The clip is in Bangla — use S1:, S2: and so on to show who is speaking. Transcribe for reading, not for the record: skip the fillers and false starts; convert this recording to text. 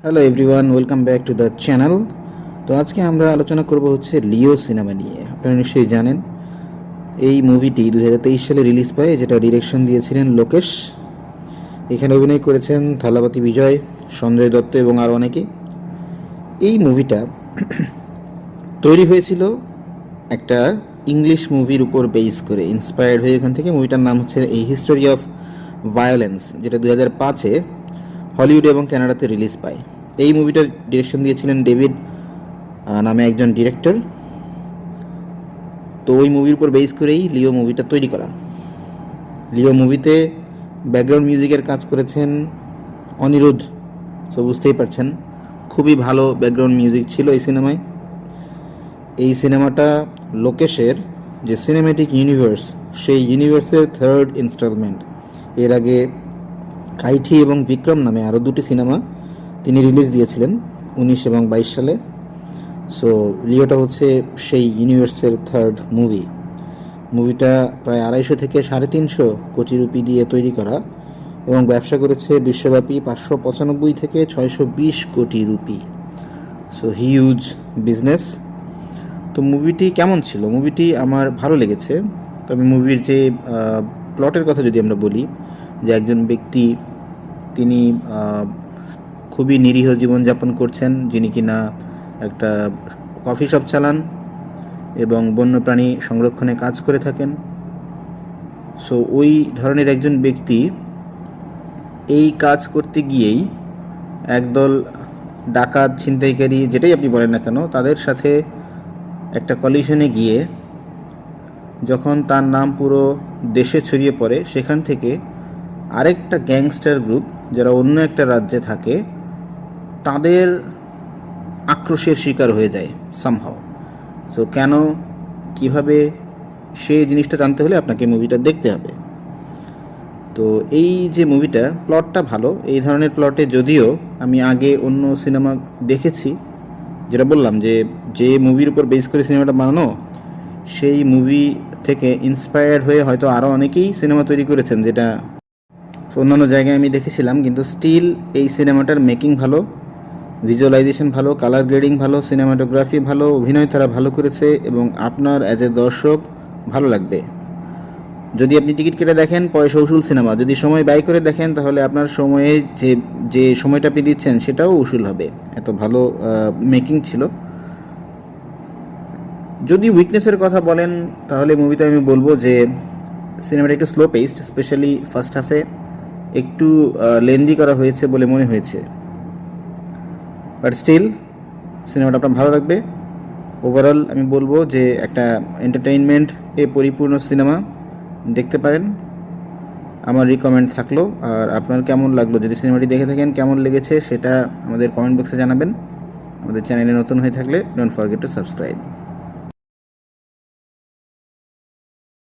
S1: Hello everyone, welcome back to the channel. তো আজকে আমরা আলোচনা করব হচ্ছে লিও সিনেমা নিয়ে। আপনারা নিশ্চয়ই জানেন এই মুভিটি 2023 সালে রিলিজ পায়, যেটা ডিরেকশন দিয়েছিলেন লোকেশ। এখানে অভিনয় করেছেন থালাপতি বিজয়, সঞ্জয় দত্ত এবং আরও অনেকে। এই মুভিটা তৈরি হয়েছিল একটা ইংলিশ মুভির উপর বেস করে, ইন্সপায়ার্ড হয়ে। এখান থেকে মুভিটার নাম হচ্ছে এই হিস্টোরি অফ ভায়োলেন্স, যেটা 2005-এ হলিউড এবং কানাডাতে রিলিজ পায়। এই মুভিটার ডিরেকশন দিয়েছিলেন ডেভিড নামে একজন ডিরেক্টর। তো ওই মুভির উপর বেস করেই লিও মুভিটা তৈরি করা। লিও মুভিতে ব্যাকগ্রাউন্ড মিউজিকের কাজ করেছেন অনিরুদ্ধ। সো বুঝতেই পারছেন, খুবই ভালো ব্যাকগ্রাউন্ড মিউজিক ছিল এই সিনেমায়। এই সিনেমাটা লোকেশের যে সিনেম্যাটিক ইউনিভার্স, সেই ইউনিভার্সের থার্ড ইনস্টলমেন্ট। এর আগে কাইঠি এবং বিক্রম নামে আরও দুটি সিনেমা তিনি রিলিজ দিয়েছিলেন 19 এবং 22 সালে। সো লিওটা হচ্ছে সেই ইউনিভার্সের থার্ড মুভি। মুভিটা প্রায় 250 থেকে 350 কোটি রুপি দিয়ে তৈরি করা এবং ব্যবসা করেছে বিশ্বব্যাপী 595 থেকে 620 কোটি রুপি। So huge business. তো মুভিটি কেমন ছিল? মুভিটি আমার ভালো লেগেছে। তবে মুভির যে প্লটের কথা যদি আমরা বলি, যে একজন ব্যক্তি তিনি খুবই নিরীহ জীবনযাপন করছেন, যিনি কিনা একটা কফি শপ চালান এবং বন্যপ্রাণী সংরক্ষণে কাজ করে থাকেন। সো ওই ধরনের একজন ব্যক্তি এই কাজ করতে গিয়েই একদল ডাকাত, ছিনতাইকারী, যেটাই আপনি বলেন না কেন, তাদের সাথে একটা কলিশনে গিয়ে যখন তার নাম পুরো দেশে ছড়িয়ে পড়ে, সেখান থেকে আরেকটা গ্যাংস্টার গ্রুপ যারা অন্য একটা রাজ্যে থাকে, তাদের আক্রোশের শিকার হয়ে যায় সামহাও। সো কেন, কিভাবে, সেই জিনিসটা জানতে হলে আপনাকে মুভিটা দেখতে হবে। তো এই যে মুভিটা, প্লটটা ভালো। এই ধরনের প্লটে যদিও আমি আগে অন্য সিনেমা দেখেছি, যেটা বললাম যে যে মুভির উপর বেস করে সিনেমাটা বানানো, সেই মুভি থেকে ইন্সপায়ার্ড হয়ে হয়তো আরও অনেকেই সিনেমা তৈরি করেছেন, যেটা অন্যান্য জায়গায় আমি দেখেছিলাম। কিন্তু স্টিল এই সিনেমাটার মেকিং ভালো, ভিজুয়ালাইজেশন ভালো, কালার গ্রেডিং ভালো, সিনেমাটোগ্রাফি ভালো, অভিনয় তারা ভালো করেছে এবং আপনার অ্যাজ এ দর্শক ভালো লাগবে। যদি আপনি টিকিট কেটে দেখেন, পয়সা উসুল সিনেমা। যদি সময় ব্যয় করে দেখেন, তাহলে আপনার সময়ে যে সময়টা আপনি দিচ্ছেন সেটাও উসুল হবে। এত ভালো মেকিং ছিল। যদি উইকনেসের কথা বলেন, তাহলে মুভিতে আমি বলবো যে সিনেমাটা একটু স্লো পেসড, স্পেশালি ফার্স্ট হাফে একটু লেন্দি করা হয়েছে বলে মনে হয়েছে। বাট স্টিল সিনেমাটা আপনার ভালো লাগবে। ওভারঅল আমি বলবো যে একটা এন্টারটেইনমেন্ট পরিপূর্ণ সিনেমা, দেখতে পারেন। আমার রিকমেন্ড থাকলো। আর আপনার কেমন লাগলো, যদি সিনেমাটি দেখে থাকেন, কেমন লেগেছে সেটা আমাদের কমেন্ট বক্সে জানাবেন। আমাদের চ্যানেলে নতুন হয়ে থাকলে ডোন্ট ফরগেট টু সাবস্ক্রাইব।